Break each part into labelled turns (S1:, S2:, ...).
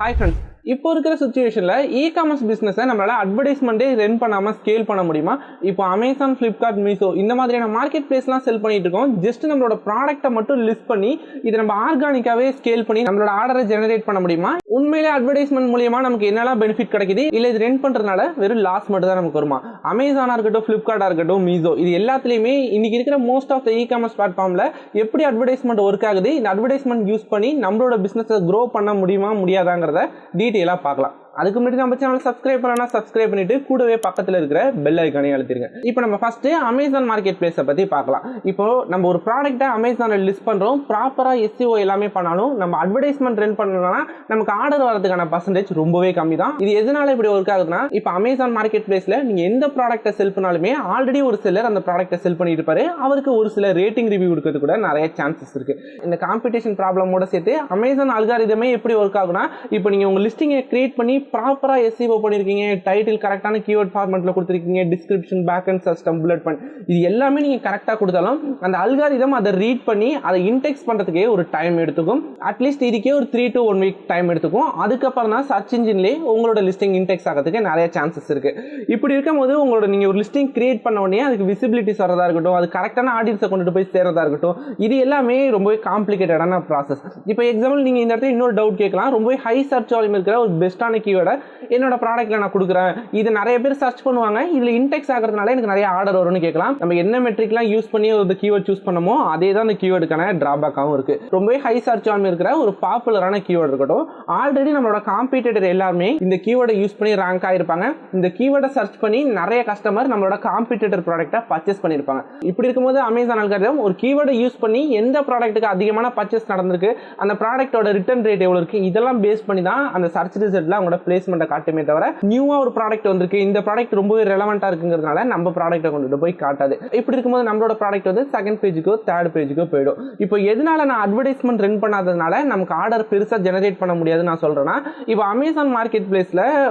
S1: Hi friends, இப்போ இருக்கிற சிச்சுவேஷன்ல e-commerce பிசினஸை நம்மளால அட்வர்டைஸ்மெண்ட்டே ரன் பண்ணாம ஸ்கேல் பண்ண முடியுமா? இப்போ அமேசான், ஃபிளிப்கார்ட், மீஷோ இந்த மாதிரியான மார்க்கெட் பிளேஸ்லாம் செல் பண்ணிட்டு இருக்கோம். ஜஸ்ட் நம்மளோட ப்ராடக்ட்டை மட்டும் லிஸ்ட் பண்ணி இதை நம்ம ஆர்கானிக்காவே ஸ்கேல் பண்ணி நம்மளோட ஆர்டரை ஜெனரேட் பண்ண முடியுமா? உண்மையிலே அட்வர்டைஸ்மெண்ட் மூலியமா நமக்கு என்னெல்லாம் பெனிஃபிட் கிடைக்குது, இல்ல இது ரன் பண்றதுனால வெறும் லாஸ் மட்டும் தான் நமக்கு வருமா? அமேசானா இருக்கட்டும், ஃபிளிப்கார்ட்டா இருக்கட்டும், மீஷோ இது எல்லாத்துலயுமே இன்னைக்கு இருக்கிற மோஸ்ட் ஆஃப் த இ-காமர்ஸ் பிளாட்ஃபார்ம்ல எப்படி அட்வர்டைஸ்மெண்ட் ஒர்க் ஆகுது, இந்த அட்வர்டைஸ்மெண்ட் யூஸ் பண்ணி நம்மளோட பிசினஸை க்ரோ பண்ண முடியுமா முடியாதாங்கிறத டீட்டெயிலா பார்க்கலாம். அதுக்கு முன்னாடி நம்ம சேனல் சப்ஸ்கிரைப் பண்ணா சப்ஸ்கிரைப் பண்ணிட்டு கூடவே பக்கத்துல இருக்கிற பெல் ஐகானை அழுத்திடுங்க. இப்போ நம்ம ஃபர்ஸ்ட் அமேசான் மார்க்கெட் பிளேஸை பத்தி பார்க்கலாம். இப்போ நம்ம ஒரு ப்ராடக்ட்டை அமேசான்ல லிஸ்ட் பண்றோம், ப்ராப்பரா SEO எல்லாமே பண்ணாலும் நம்ம அட்வர்டைஸ்மெண்ட் ரன் பண்ணணும்னா நமக்கு ஆர்டர் வரதுக்கான பர்சன்டேஜ் ரொம்பவே கம்மி தான். இது எதனால இப்படி ஒர்க் ஆகுதுன்னா, இப்போ அமேசான் மார்க்கெட் பிளேஸ்ல நீங்க எந்த ப்ராடக்ட்டை செல் பண்ணாலுமே ஆல்ரெடி ஒரு செல்லர் அந்த ப்ராடக்ட்டை செல் பண்ணிட்டு இருப்பாரு. அவருக்கு ஒரு சில ரேட்டிங் ரிவ்யூ கொடுக்கிறது கூட நிறைய சான்சஸ் இருக்கு. இந்த காம்படிஷன் ப்ராப்ளமோட சேர்த்து அமேசான் அல்காரிதமே எப்படி ஒர்க் ஆகுனா, இப்போ நீங்க உங்க லிஸ்டிங்கை கிரியேட் பண்ணி ப்ராப்பரா SEO பண்ணிருக்கீங்க, டைட்டில் கரெக்டான கீவேர்ட் ஃபார்மட்ல கொடுத்திருக்கீங்க, description, backend system, bullet point இது எல்லாமே நீங்க கரெக்டா கொடுத்தாலும் அந்த அல்காரிதம் அதை ரீட் பண்ணி அதை இன்டெக்ஸ் பண்றதுக்கே ஒரு டைம் எடுத்துக்கும். அட்லீஸ்ட் இதுக்கே ஒரு 3 to 1 week டைம் எடுத்துக்கும். அதுக்கப்புறம் தான் சர்ச் இன்ஜின்லேயே உங்களோட லிஸ்டிங் இன்டெக்ஸ் ஆகிறதுக்கு நிறைய சான்சஸ் இருக்கு. இப்படி இருக்கும்போது உங்களோட நீங்க ஒரு லிஸ்டிங் கிரியேட் பண்ண உடனே அதுக்கு விசிபிலிட்டிஸ் வரதா இருக்கட்டும், அது கரெக்டான ஆடியன்ஸை கொண்டு போய் சேர்றதா இருக்கட்டும், இது எல்லாமே ரொம்பவே காம்ப்ளிகேட்டடான ப்ராசஸ். இப்போ எக்ஸாம்பிள் நீங்க இந்த இடத்துல இன்னொரு டவுட் கேட்கலாம், ரொம்பவே ஹை சர்ச் வால்யூம் இருக்கிற ஒரு பெஸ்ட்டான கீவேர்டை என்னோட ப்ராடக்ட்ல நான் கொடுக்குறேன், இது நிறைய பேர் சர்ச் பண்ணுவாங்க, இதுல இன்டெக்ஸ் ஆகிறதுனால எனக்கு நிறைய ஆர்டர் வரும்னு கேட்கலாம். நம்ம என்ன மெட்ரிக்லாம் யூஸ் பண்ணி ஒரு கீவேர்ட் சூஸ் பண்ணமோ அதே தான் அந்த கீவேர்டுக்கான டிராபேக்காகவும் இருக்கு. ரொம்பவே ஹை சர்ச் வால்யூம் இருக்கிற ஒரு பாப்புலரான கீவேர்டு இருக்கட்டும், ஆல்ரெடி நம்மளோட காம்பீட்டர் எல்லாருமே இந்த கீவேர்டை யூஸ் பண்ணி ரேங்க் ஆயிருப்பாங்க. இந்த கீவேர்டை சர்ச் பண்ணி நிறைய கஸ்டமர் நம்மளோட காம்பீட்டர் ப்ராடக்ட்டை பர்ச்சேஸ் பண்ணிருப்பாங்க. இப்படி இருக்கும்போது அமேசான் அல்காரிதம் ஒரு கீவேர்டை யூஸ் பண்ணி எந்த ப்ராடக்ட்டுக்கு அதிகமான பர்ச்சேஸ் நடந்திருக்கு, அந்த ப்ராடக்ட்டோட ரிட்டர்ன் ரேட் எவ்வளவு இருக்கு, இதெல்லாம் பேஸ் பண்ணி தான் அந்த சர்ச் ரிசல்ட்ல அவங்களோட பிளேஸ்மெண்ட்டை காட்டுமே தவிர நியூவா ஒரு ப்ராடக்ட் வந்திருக்கு, இந்த ப்ராடக்ட் ரொம்பவே ரெலவெண்டா இருக்குங்கிறதுனால நம்ம ப்ராடக்ட்டை கொண்டு போய் காட்டாது. இப்படி இருக்கும்போது நம்மளோட ப்ராடக்ட் வந்து செகண்ட் பேஜுக்கோ தேர்ட் பேஜுக்கோ போயிடும். இப்போ எதனால நான் அட்வர்டைஸ்மெண்ட் ரன் பண்ணாததுனால நமக்கு ஆர்டர் பெருசா ஜெனரேட் பண்ண முடியாதுன்னு நான் சொல்றேன்னா, இப்போ அமேசான் மார்க்கெட் பிளேஸ்ல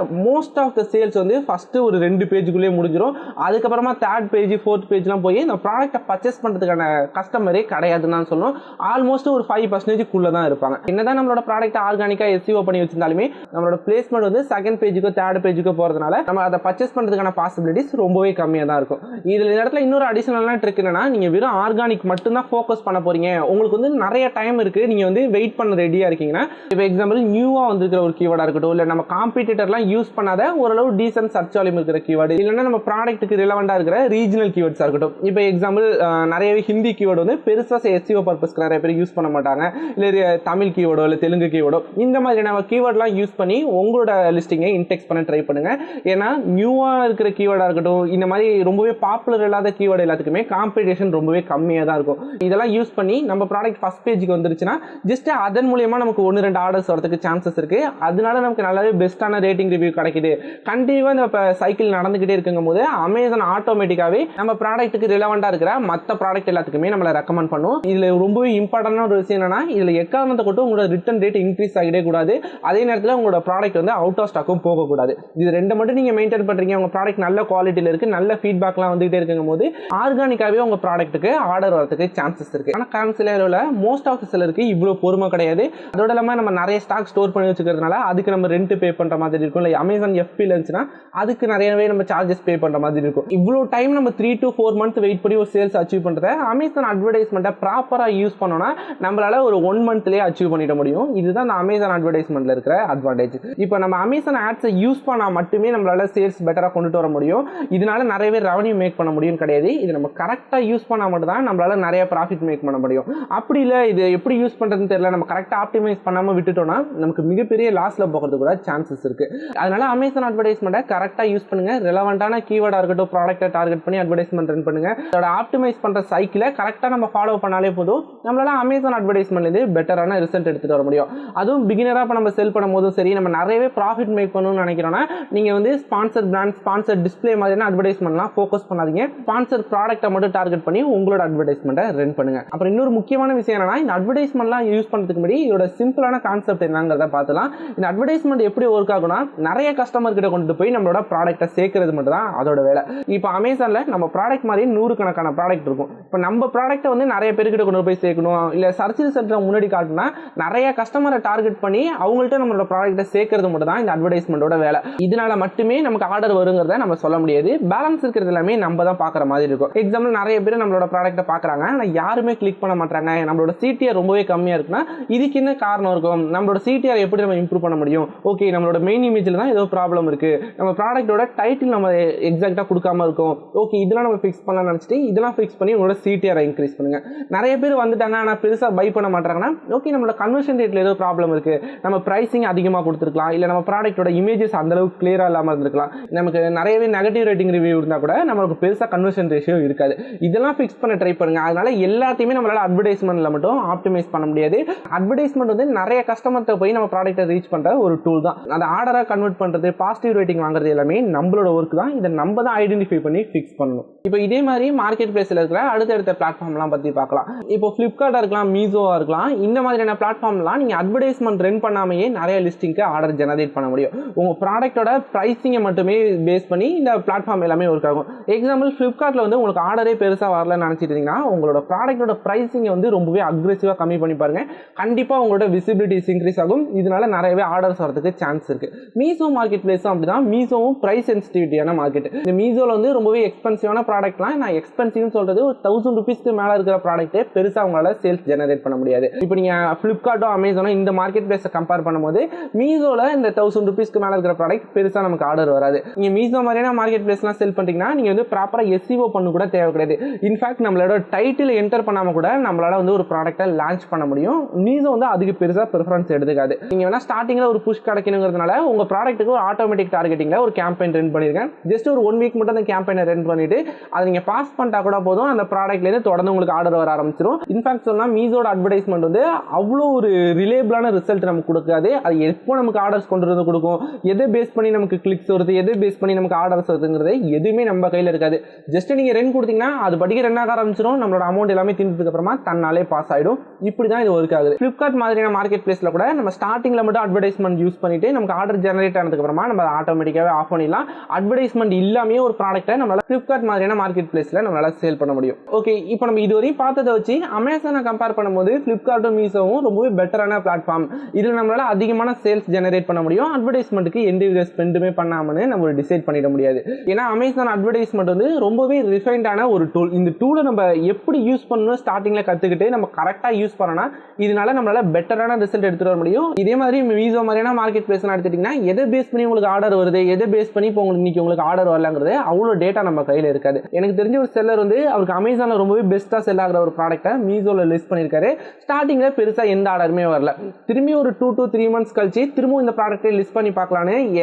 S1: மோஸ்ட் ஆஃப் த சேல்ஸ் வந்து ஃபர்ஸ்ட் ஒரு 2 பேஜுக்குள்ளே முடிஞ்சிடும். அதுக்கப்புறமா தேர்ட் பேஜ், ஃபோர்த் பேஜ்லாம் போய் இந்த ப்ராடக்ட்டை பர்ச்சேஸ் பண்றதுக்கான கஸ்டமரே கிடையாதுன்னு நான் சொல்லணும். ஆல்மோஸ்ட் ஒரு 5% தான் இருப்பாங்க. என்னதான் நம்மளோட ப்ராடக்ட் ஆர்கானிக்கா SEO பண்ணி வச்சிருந்தாலுமே நம்மளோட பிளேஸ்மெண்ட் வந்து செகண்ட் பேஜுக்கோ தேர்ட் பேஜுக்கோ போறதுனால நம்ம அதை பர்ச்சேஸ் பண்றதுக்கான பாசிபிலிட்டிஸ் ரொம்பவே கம்மியா தான் இருக்கும். இதுல இந்த இடத்துல இன்னொரு அடிஷனலான ட்ரிக் என்னன்னா, நீங்க வெறும் ஆர்கானிக் மட்டும் தான் ஃபோக்கஸ் பண்ண போறீங்க, உங்களுக்கு வந்து நிறைய டைம் இருக்கு, நீங்க வந்து வெயிட் பண்ண ரெடியா இருக்கீங்கன்னா, இப்போ எக்ஸாம்பிள் நியூவா வந்திருக்கிற ஒரு கீவேர்டா இருக்கட்டும், இல்ல நம்ம காம்பீட்டர்லாம் யூஸ் பண்ணாத ஓரளவு டீசன்ட் சர்ச் வால்யூம் இருக்கிற கீவேர்டு, இல்லைன்னா நம்ம ப்ராடக்ட்டுக்கு ரிலவெண்டா இருக்கிற ரீஜனல் கீவேர்ட்ஸா இருக்கட்டும். இப்போ எக்ஸாம்பிள் நிறையவே ஹிந்தி கீவேர்டு வந்து பெருசா SEO பர்பஸ்க்கு நிறைய பேர் யூஸ் பண்ண மாட்டாங்க, இல்ல தமிழ் கீவேர்டோ இல்ல தெலுங்கு கீவேர்டோ இந்த மாதிரியான கீவேர்ட்லாம் யூஸ் பண்ணி உங்களோட லிஸ்டிங்கை இன்டெக்ஸ் பண்ண ட்ரை பண்ணுங்க. ஏன்னா நியூவா இருக்கிற கீவேர்டா இருக்கட்டும், இந்த மாதிரி ரொம்பவே பாப்புலர் இல்லாத கீவேர்டு எல்லாத்துக்குமே காம்படிஷன் ரொம்பவே கம்மியா தான் இருக்கும். இதெல்லாம் யூஸ் பண்ணி நம்ம ப்ராடக்ட் ஃபர்ஸ்ட் பேஜுக்கு வந்துருச்சுன்னா ஜஸ்ட் அதன் மூலமா நமக்கு 1-2 ஆர்டர்ஸ் வரதுக்கு சான்சஸ் இருக்கு. அதனால நமக்கு நல்லாவே பெஸ்ட்டான ரேட்டிங் ரிவ்யூ கிடைக்குது. கண்டினியூவா இந்த சைக்கிள் நடந்துகிட்டே இருக்குங்கும் போது அமேசான் ஆட்டோமேட்டிக்காவே நம்ம ப்ராடக்ட்டுக்கு ரிலவெண்டா இருக்கிற மற்ற ப்ராடக்ட் எல்லாத்துக்குமே நம்மளை ரெக்கமெண்ட் பண்ணும். இதுல ரொம்பவே இம்பார்ட்டன்டான ஒரு விஷயம் என்னன்னா, இதுல எக்காரணத்தை கொண்டு உங்களோட ரிட்டர்ன் ரேட் இன்க்ரீஸ் ஆகிடே கூடாது, அதே நேரத்தில் உங்களோட ப்ராடக்ட் வந்து அவுட் ஆஃப் ஸ்டாக்கும் போகக்கூடாது. இது ரெண்டு மட்டும் நீங்க மெயின்டைன் பண்றீங்க, உங்க ப்ராடக்ட் நல்ல குவாலிட்டியில இருக்கு, நல்ல ஃபீட்பேக்லாம் வந்துகிட்டே இருக்குங்கும் போது ஆர்கானிக்காவே உங்க ப்ராடக்ட்டுக்கு ஆர்டர் வரதுக்கு சான்சஸ் இருக்கு. ஆனா கரண்ட் சிலர்ல மோஸ்ட் ஆஃப் த சிலருக்கு இவ்வளவு பொறுமை கிடையாது. அதோட இல்லாம நம்ம நிறைய ஸ்டாக் ஸ்டோர் பண்ணி வச்சுக்கிறதுனால அதுக்கு நம்ம ரெண்ட் பே பண்ற மாதிரி இருக்கும். இல்லை அமேசான் FP இருந்துச்சுன்னா அதுக்கு நிறையவே நம்ம சார்ஜஸ் பே பண்ற மாதிரி இருக்கும். இவ்வளவு டைம் நம்ம 3 to 4 months வெயிட் பண்ணி ஒரு சேல்ஸ் அச்சீவ் பண்றத அமேசான் அட்வர்டைஸ்மெண்ட்டை ப்ராப்பரா யூஸ் பண்ணோம்னா நம்மளால ஒரு 1 monthலயே அச்சீவ் பண்ணிட முடியும். இதுதான் அந்த அமேசான் அட்வர்டைஸ்மெண்ட்ல இருக்கிற அட்வான்டேஜ். இப்போ நம்ம அமேசான் ஆட்ஸை யூஸ் பண்ணா மட்டுமே நம்மளால சேல்ஸ் பெட்டரா கொண்டுட்டு வர முடியும். இதனால நிறைய பேர் ரெவன்யூ மேக் பண்ண முடியும் கிடையாது. இது நம்ம கரெக்டா யூஸ் பண்ணா மட்டும் தான் நம்மளால நிறைய ப்ராஃபிட் மேக் பண்ண முடியும். அப்படி இல்ல இது எப்படி யூஸ் பண்றதுன்னு தெரியல, நம்ம கரெக்டா ஆப்டிமைஸ் பண்ணாம விட்டுட்டோம்னா நமக்கு மிகப்பெரிய லாஸ்ல போகிறது கூட சான்சஸ் இருக்கு. அதனால அமேசான் அட்வர்டைஸ்மெண்ட்டை கரெக்டா யூஸ் பண்ணுங்க. ரெலவெண்டான கீவேர்டா இருக்கட்டும், ப்ராடக்ட்டை டார்கெட் பண்ணி அட்வர்டைஸ்மெண்ட் ரன் பண்ணுங்க. அதோட ஆப்டிமைஸ் பண்ற சைக்கிளை கரெக்டா நம்ம ஃபாலோ பண்ணாலே போதும், நம்மளால அமேசான் அட்வர்டைஸ்மெண்ட்ல இருந்து பெட்டரான ரிசல்ட் எடுத்துட்டு வர முடியும். அதுவும் பிகினரா இப்ப நம்ம செல் பண்ணும் போதும் சரி, நம்ம நிறையவே ப்ராஃபிட் மேக் பண்ணணும்னு நினைக்கிறோன்னா நீங்கள் வந்து ஸ்பான்சர் பிராண்ட், ஸ்பான்சர் டிஸ்பிளே மாதிரியான அட்வர்டைஸ்மெண்ட்லாம் ஃபோக்கஸ் பண்ணாதீங்க. ஸ்பான்சர் ப்ராடக்ட்டை மட்டும் டார்கெட் பண்ணி உங்களோட அட்வர்டைஸ்மெண்ட்டை ரன் பண்ணுங்க. அப்புறம் இன்னொரு முக்கியமான விஷயம் என்னன்னா, இந்த அட்வர்டைஸ்மெண்ட்லாம் யூஸ் பண்ணுறதுக்கு முன்னாடி இதோட சிம்பிளான கான்செப்ட் என்னங்கிறத பார்த்துலாம். இந்த அட்வர்டைஸ்மெண்ட் எப்படி ஒர்க் ஆகும்னா, நிறைய கஸ்டமர் கிட்ட கொண்டு போய் நம்மளோட ப்ராடக்ட்டை சேர்க்கறது மட்டும் தான் அதோட வேலை. இப்போ அமேசானில் நம்ம ப்ராடக்ட் மாதிரி 100 கணக்கான ப்ராடக்ட் இருக்கும். இப்போ நம்ம ப்ராடக்ட்டை வந்து நிறைய பேர்கிட்ட கொண்டு போய் சேர்க்கணும், இல்லை சர்ச் ரிசல்ட்டில் முன்னாடி காட்டினா நிறைய கஸ்டமரை டார்கெட் பண்ணி அவங்கள்ட்ட நம்மளோட ப்ராடக்ட்டை சேர்க்கறது மட்டும் தான் இந்த அட்வர்டைஸ்மெண்ட்டோட வேலை. இதனால மட்டுமே நமக்கு ஆர்டர் வருங்கிறத நம்ம சொல்ல முடியாது. பேலன்ஸ் இருக்கிறது எல்லாமே நம்ம தான் பார்க்குற மாதிரி இருக்கும். எக்ஸாம்பிள் நிறைய பேர் நம்மளோட ப்ராடக்ட்டை பார்க்குறாங்க, ஆனால் யாருமே கிளிக் பண்ண மாட்டாங்க. நம்மளோட சிடிஆர் ரொம்பவே கம்மியாக இருக்குன்னா இதுக்கு என்ன காரணம் இருக்கும்? நம்மளோட சிடிஆர் எப்படி நம்ம இம்ப்ரூவ் பண்ண முடியும்? ஓகே, நம்மளோட மெயின் இமேஜில் தான் ஏதோ ப்ராப்ளம் இருக்கு, நம்ம ப்ராடக்ட்டோட டைட்டில் நம்ம எக்ஸாக்டாக கொடுக்காம இருக்கும். ஓகே, இதெல்லாம் நம்ம ஃபிக்ஸ் பண்ணலாம்னு நினச்சிட்டு இதெல்லாம் ஃபிக்ஸ் பண்ணி உங்களோட சிடிஆரை இன்க்ரீஸ் பண்ணுங்க. நிறைய பேர் வந்துட்டாங்க ஆனால் பெருசாக பை பண்ண மாட்டாங்கன்னா, ஓகே நம்மளோட கன்வர்ஷன் ரேட்டில் ஏதோ ப்ராப்ளம் இருக்கு, நம்ம பிரைசிங் அதிகமாக கொடுத்துருக்கலாம், இல்லை நம்ம ப்ராடக்ட்டோட இமேஜஸ் அந்த அளவுக்கு கிளியராக இல்லாமல் இருந்திருக்கலாம், நமக்கு நிறையவே நெகட்டிவ் ரேட்டிங் ரிவ்யூ இருந்தால் கூட நம்மளுக்கு பெருசாக கன்வர்ஷன் ரேஷியோ இருக்காது. இதெல்லாம் ஃபிக்ஸ் பண்ண ட்ரை பண்ணுங்க. அதனால எல்லாத்தையுமே நம்மளால அட்வர்டைஸ்மெண்ட்ல மட்டும் ஆப்டிமைஸ் பண்ண முடியாது. அட்வர்டைஸ்மெண்ட் வந்து நிறைய கஸ்டமர்கிட்ட போய் நம்ம ப்ராடக்ட்டை ரீச் பண்ற ஒரு டூல் தான். அந்த ஆர்டரா கன்வெர்ட் பண்றது, பாசிட்டிவ் ரேட்டிங் வாங்குறது எல்லாமே நம்மளோட ஒர்க் தான். இதை நம்ம தான் ஐடென்டிஃபை பண்ணி ஃபிக்ஸ் பண்ணணும். இப்போ இதே மாதிரி மார்க்கெட் பிளேஸ்ல இருக்கிற அடுத்தடுத்த பிளாட்ஃபார்ம்லாம் பத்தி பார்க்கலாம். இப்போ ஃபிளிப்கார்ட்டா இருக்கலாம், மீசோவா இருக்கலாம், இந்த மாதிரியான பிளாட்ஃபார்ம்லாம் நீங்க அட்வர்டைஸ்மெண்ட் ரன் பண்ணாமையே நிறைய லிஸ்டிங்க்கு ஆர்டர் ஜெனரேட் பண்ண முடியும். உங்க ப்ராடக்ட்டோட பிரைசிங்கை மட்டுமே பேஸ் பண்ணி இந்த பிளாட்ஃபார்ம் எல்லாமே ஒர்க் ஆகும். எக்ஸாம்பிள் ஃபிளிப்கார்ட்ல வந்து உங்களுக்கு ஆர்டரே பெருசா வரலன்னு நினைச்சிட்டு இருந்தீங்கன்னா, உங்களோட ப்ராடக்ட்டோட பிரைசிங்கை வந்து ரொம்பவே அக்ரெசிவா கம்மி பண்ணி பாருங்க. கண்டிப்பா உங்களோட விசிபிலிட்டிஸ் இன்க்ரீஸ் ஆகும். இதனால நிறையவே ஆர்டர்ஸ் வரதுக்கு சான்ஸ் இருக்கு. மீசோ மார்க்கெட் பிளேஸும் அப்படிதான். மீசோவும் பிரைஸ் சென்சிட்டிவிட்டியான மார்க்கெட். இந்த மீசோல வந்து ரொம்பவே எக்ஸ்பென்சிவான ப்ராடக்ட்லாம், நான் எக்ஸ்பென்சிவ்னு சொல்றது ஒரு 1000 ரூபீஸ்க்கு மேல இருக்கிற ப்ராடக்ட்டே பெருசா உங்களால சேல்ஸ் ஜெனரேட் பண்ண முடியாது. இப்போ நீங்க ஃபிளிப்கார்ட்டோ அமேசானோ இந்த மார்க்கெட் பிளேஸை கம்பேர் பண்ணும்போது மீசோல இந்த 1000 ரூபீஸ்க்கு மேல இருக்கிற ப்ராடக்ட் பெருசா நமக்கு ஆர்டர் வராது. நீங்க மீசோ மாதிரியான மார்க்கெட் பிளேஸ்லாம் செல் பண்றீங்கன்னா நீங்க வந்து ப்ராப்பரா எஸ்இஓ பண்ண கூட தேவை கிடையாது. இன்ஃபேக்ட் நம்மளோட டைட்டில் என்டர் பண்ணாம கூட நம்மளால வந்து ஒரு ப்ராடக்ட்டை லான்ச் பண்ண முடியும். மீசோ வந்து அதுக்கு பெருசா பிரெஃபரன்ஸ் எடுத்துக்காது. நீங்க வேணா ஸ்டார்டிங்ல ஒரு புஷ் கிடைக்கணுங்கிறதுனால உங்க ப்ராடக்ட்டுக்கு ஒரு ஆட்டோமேட்டிக் டார்கெட்டிங்ல ஒரு கேம்பெயின் ரன் பண்ணிருக்கேன். ஜஸ்ட் ஒரு 1 வீக் மட்டும் அந்த கேம்பெயினை ரன் பண்ணிட்டு அதை நீங்க பாஸ் பண்ணிட்டா கூட போதும், அந்த ப்ராடக்ட்ல இருந்து தொடர்ந்து உங்களுக்கு ஆர்டர் வர ஆரம்பிச்சிடும். இன்ஃபேக்ட் சொன்னா மீசோட அட்வர்டைஸ்மெண்ட் வந்து அவ்வளோ ஒரு ரிலேபிளான ரிசல்ட் நமக்கு கொடுக்காது. அது எப்போ நமக்கு ஆர்டர்ஸ் கொண்டு வந்து கொடுக்கும், எதை பேஸ் பண்ணி நமக்கு கிளிக்ஸ் வருது, எதை பேஸ் பண்ணி நமக்கு ஆர்டர்ஸ் வருதுங்கிறது எதுவுமே நம்ம கையில் இருக்காது. ஜஸ்ட் நீங்க ரென் கொடுத்தீங்கன்னா அது படிக்க ரன் ஆக ஆரம்பிச்சிடும். நம்மளோட அமௌண்ட் எல்லாமே தீர்ந்ததுக்கு அப்புறமா தன்னாலே பாஸ் ஆயிடும். இப்படி தான் இது ஒர்க் ஆகுது. ஃபிளிப்கார்ட் மாதிரியான மார்க்கெட் பிளேஸ்ல கூட நம்ம ஸ்டார்டிங்ல மட்டும் அட்வர்டைஸ்மெண்ட் யூஸ் பண்ணிட்டு நமக்கு ஆர்டர் ஜெனரேட் ஆனதுக்கு அப்புறமா நம்ம ஆட்டோமேட்டிக்காவே ஆஃப் பண்ணிடலாம். அட்வர்டைஸ்மெண்ட் இல்லாமே ஒரு ப்ராடக்ட்டை நம்மளால ஃபிளிப்கார்ட் மாதிரியான மார்க்கெட் பிளேஸ்ல நம்மளால சேல் பண்ண முடியும். ஓகே, இப்போ நம்ம இதுவரையும் பார்த்ததை வச்சு அமேசானை கம்பேர் பண்ணும்போது ஃபிளிப்கார்ட்டும் மீசோவும் ரொம்பவே பெட்டரான பிளாட்ஃபார்ம். இதில் நம்மளால அதிகமான சேல்ஸ் ஜெனரேட் பண்ண முடியும். அட்வர்டைஸ்மெண்ட்டுக்கு எந்த வித ஸ்பெண்டுமே பண்ணாமனு நம்ம டிசைட் பண்ணிட முடியாது. ஏன்னா அமேசான் அட்வர்டைஸ்மெண்ட் வந்து ரொம்பவே ரிஃபைன்டான ஒரு டூல். இந்த டூலை நம்ம எப்படி யூஸ் பண்ணணும் ஸ்டார்டிங்ல கத்துக்கிட்டு நம்ம கரெக்டா யூஸ் பண்ணனா இதனால நம்மளால பெட்டரான ரிசல்ட் எடுத்துட்டு வர முடியும். இதே மாதிரி மீசோ மாதிரியான மார்க்கெட் பிளேஸ் எடுத்துட்டீங்கன்னா எதை பேஸ் பண்ணி உங்களுக்கு ஆர்டர் வருது, எதை பேஸ் பண்ணி இப்போ உங்களுக்கு ஆர்டர் வரலங்கிறது அவ்வளோ டேட்டா நம்ம கையில் இருக்காது. எனக்கு தெரிஞ்ச ஒரு செல்லர் வந்து அவருக்கு அமேசான்ல ரொம்பவே பெஸ்ட்டாக செல் ஆகிற ஒரு ப்ராடக்ட்டை மீசோல லிஸ்ட் பண்ணியிருக்காரு. ஸ்டார்டிங்ல பெருசா எந்த ஆர்டருமே வரல. திரும்பி ஒரு 2 to 3 months கழிச்சு திரும்ப இந்த ப்ராடக்ட்டை லிஸ்ட் பண்ணி பார்க்கலான்னு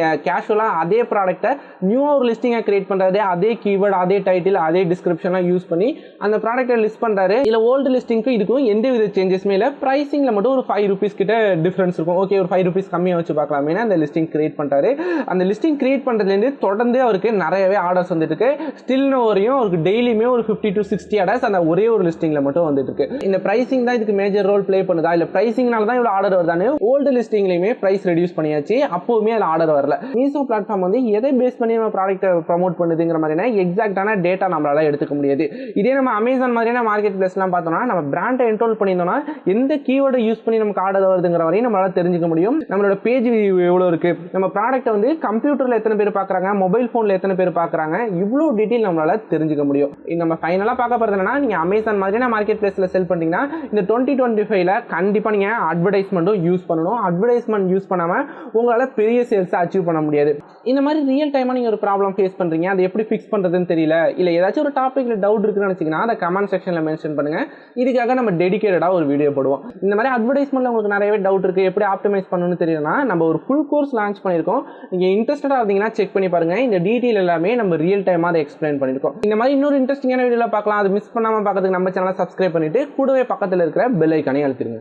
S1: கேஷுவலா அதே ப்ராடக்ட்டை நியூவா ஒரு லிஸ்டிங்கா கிரியேட் பண்றாரு. அதே கீவேர்ட், அதே டைட்டில், அதே டிஸ்கிரிப்ஷன்லாம் யூஸ் பண்ணி அந்த ப்ராடக்ட்டை லிஸ்ட் பண்றாரு. இல்ல ஓல்டு லிஸ்டிங்க்கும் இதுக்கும் எந்த வித சேஞ்சஸுமே இல்லை. பிரைசிங்ல மட்டும் ஒரு 5 ரூபீஸ் கிட்ட டிஃபரன்ஸ் இருக்கும். ஓகே, ஒரு 5 ரூபீஸ் கம்மியாக வச்சு பார்க்கலாமே அந்த லிஸ்டிங் கிரியேட் பண்ணிட்டாரு. அந்த லிஸ்டிங் கிரியேட் பண்றதுலேருந்து தொடர்ந்து அவருக்கு நிறையவே ஆர்டர்ஸ் வந்துட்டு இருக்கு. ஸ்டில் வரையும் அவருக்கு டெய்லியுமே ஒரு 50 to 60 ஆர்டர்ஸ் அந்த ஒரே ஒரு லிஸ்டிங்ல மட்டும் வந்துட்டு இருக்கு. இந்த பிரைசிங் தான் இதுக்கு மேஜர் ரோல் ப்ளே பண்ணுதா, இல்ல பிரைசிங்னால தான் இவ்வளவு ஆர்டர் வருதான்னு ஓல்டு லிஸ்டிங்லயுமே பிரைஸ் ரெடியூஸ் பண்ணியாச்சு, அப்பவுமே அதுல ஆர்டர் வரல. மீசோ பிளாட்ஃபார்ம் வந்து எதை பேஸ் பண்ணி நம்ம ப்ராடக்ட்டை ப்ரமோட் பண்ணுதுங்கிற மாதிரியான எக்ஸாக்டான டேட்டா நம்மளால எடுத்துக்க முடியாது. இதே நம்ம அமேசான் மாதிரியான மார்க்கெட் பிளேஸ்லாம் பார்த்தோம்னா நம்ம பிராண்டை என்ரோல் பண்ணியிருந்தோம்னா எந்த கீவேர்டை யூஸ் பண்ணி நமக்கு ஆர்டர் வருதுங்கிற வரையும் நம்மளால தெரிஞ்சுக்க முடியும். நம்மளோட பேஜ் எவ்வளவு இருக்கு, நம்ம ப்ராடக்ட்டை வந்து கம்ப்யூட்டர்ல எத்தனை பேர் பார்க்கறாங்க, மொபைல் போன்ல எத்தனை பேர் பார்க்கறாங்க, இவ்வளவு டீடைல் நம்மளால தெரிஞ்சுக்க முடியும். நம்ம ஃபைனலா பார்க்க போறது என்னன்னா, நீங்க அமேசான் மாதிரியான மார்க்கெட் பிளேஸ்ல செல் பண்றீங்கன்னா இந்த 2025ல கண்டிப்பா நீங்க அட்வர்டைஸ்மெண்ட்டும் யூஸ் பண்ணணும். அட்வர்டைஸ்மெண்ட் யூஸ் பண்ணாம உங்களால பெரிய சேல்ஸ் அச்சீவ் பண்ண முடியாது. இந்த மாதிரி ரியல் டைமா நீங்க ஒரு ப்ராப்ளம் ஃபேஸ் பண்றீங்க, அதை எப்படி ஃபிக்ஸ் பண்றதுன்னு தெரியல, இல்ல ஏதாச்சும் ஒரு டாபிக்ல டவுட் இருக்குன்னு நினைச்சீங்கன்னா அதை கமெண்ட் செக்ஷன்ல மென்ஷன் பண்ணுங்க. இதுக்காக நம்ம டெடிகேட்டடா ஒரு வீடியோ போடுவோம். இந்த மாதிரி அட்வர்டைஸ்மெண்ட்ல உங்களுக்கு நிறையவே டவுட் இருக்கு, எப்படி ஆப்டிமைஸ் பண்ணணும்னு தெரியலனா நம்ம ஒரு ஃபுல் கோர்ஸ் லான்ச் பண்ணிருக்கோம். நீங்க இன்ட்ரெஸ்டடா இருந்தீங்கன்னா செக் பண்ணி பாருங்க. இந்த டீடைல் எல்லாமே நம்ம ரியல் டைமா அதை எக்ஸ்பிளைன் பண்ணிருக்கோம். இந்த மாதிரி இன்னொரு இன்ட்ரெஸ்டிங்கான வீடியோல பார்க்கலாம். அது மிஸ் பண்ணாம பார்க்கிறதுக்கு நம்ம சேனலை சப்ஸ்கிரைப் பண்ணிட்டு கூடவே பக்கத்துல இருக்கிற பெல் ஐகானை அழுத்திடுங்க.